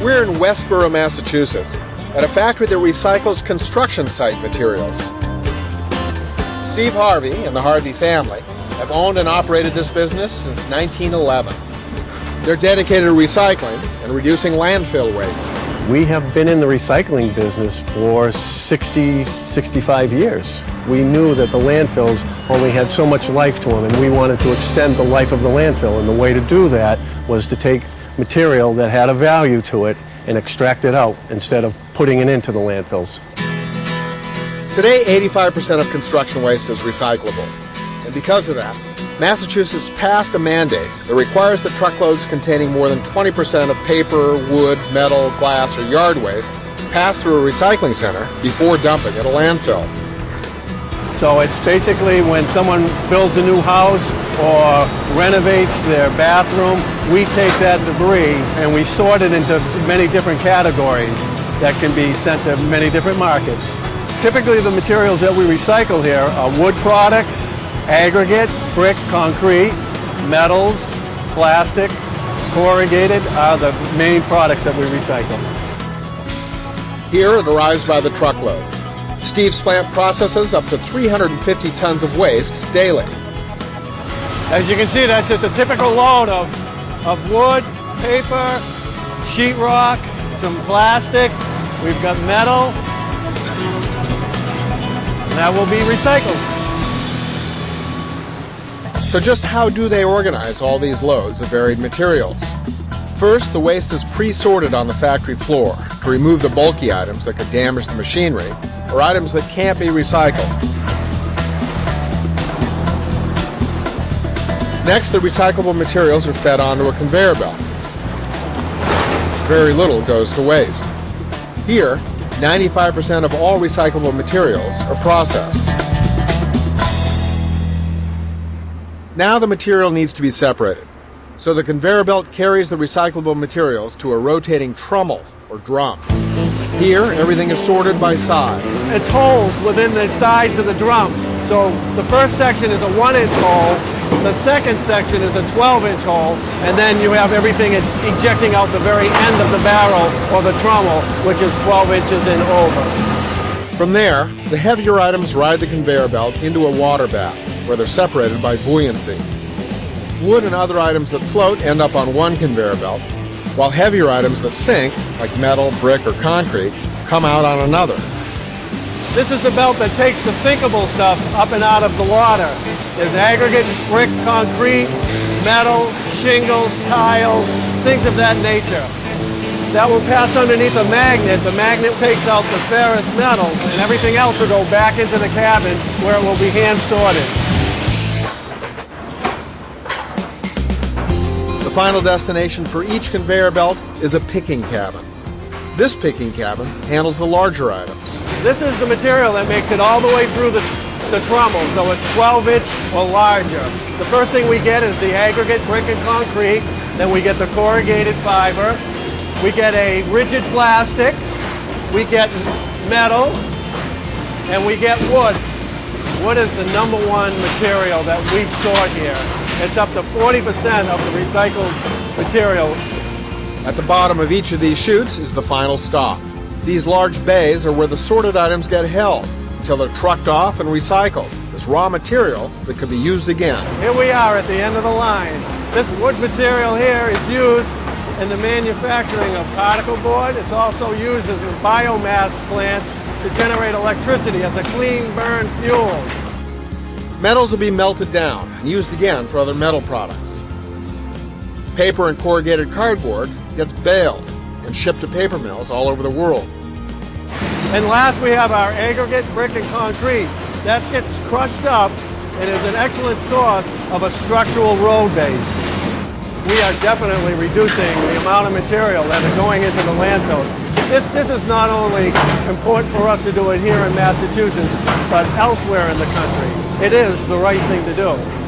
We're in Westboro, Massachusetts, at a factory that recycles construction site materials. Steve Harvey and the Harvey family have owned and operated this business since 1911. They're dedicated to recycling and reducing landfill waste. We have been in the recycling business for 65 years. We knew that the landfills only had so much life to them, and we wanted to extend the life of the landfill, and the way to do that was to take material that had a value to it and extract it out instead of putting it into the landfills. Today, 85% of construction waste is recyclable, and because of that, Massachusetts passed a mandate that requires that truckloads containing more than 20% of paper, wood, metal, glass, or yard waste pass through a recycling center before dumping at a landfill. So it's basically when someone builds a new house or renovates their bathroom, we take that debris and we sort it into many different categories that can be sent to many different markets. Typically the materials that we recycle here are wood products, aggregate, brick, concrete, metals, plastic, corrugated are the main products that we recycle. Here it arrives by the truckload. Steve's plant processes up to 350 tons of waste daily. As you can see, that's just a typical load of wood, paper, sheetrock, some plastic. We've got metal. And that will be recycled. So just how do they organize all these loads of varied materials? First, the waste is pre-sorted on the factory floor to remove the bulky items that could damage the machinery or items that can't be recycled. Next, the recyclable materials are fed onto a conveyor belt. Very little goes to waste. Here, 95% of all recyclable materials are processed. Now the material needs to be separated, so the conveyor belt carries the recyclable materials to a rotating trommel or drum. Here, everything is sorted by size. It's holes within the sides of the drum. So the first section is a 1-inch hole, the second section is a 12-inch hole, and then you have everything ejecting out the very end of the barrel or the trommel, which is 12 inches and over. From there, the heavier items ride the conveyor belt into a water bath, where they're separated by buoyancy. Wood and other items that float end up on one conveyor belt, while heavier items that sink, like metal, brick, or concrete, come out on another. This is the belt that takes the sinkable stuff up and out of the water. There's aggregate, brick, concrete, metal, shingles, tiles, things of that nature. That will pass underneath a magnet. The magnet takes out the ferrous metals, and everything else will go back into the cabin where it will be hand sorted. The final destination for each conveyor belt is a picking cabin. This picking cabin handles the larger items. This is the material that makes it all the way through the trommel, so it's 12-inch or larger. The first thing we get is the aggregate, brick, and concrete. Then we get the corrugated fiber. We get a rigid plastic. We get metal. And we get wood. Wood is the #1 material that we sort here. It's up to 40% of the recycled material. At the bottom of each of these chutes is the final stop. These large bays are where the sorted items get held until they're trucked off and recycled as raw material that could be used again. Here we are at the end of the line. This wood material here is used in the manufacturing of particle board. It's also used in biomass plants to generate electricity as a clean burn fuel. Metals will be melted down and used again for other metal products. Paper and corrugated cardboard gets baled and shipped to paper mills all over the world. And last we have our aggregate, brick, and concrete. That gets crushed up and is an excellent source of a structural road base. We are definitely reducing the amount of material that is going into the landfills. This is not only important for us to do it here in Massachusetts, but elsewhere in the country. It is the right thing to do.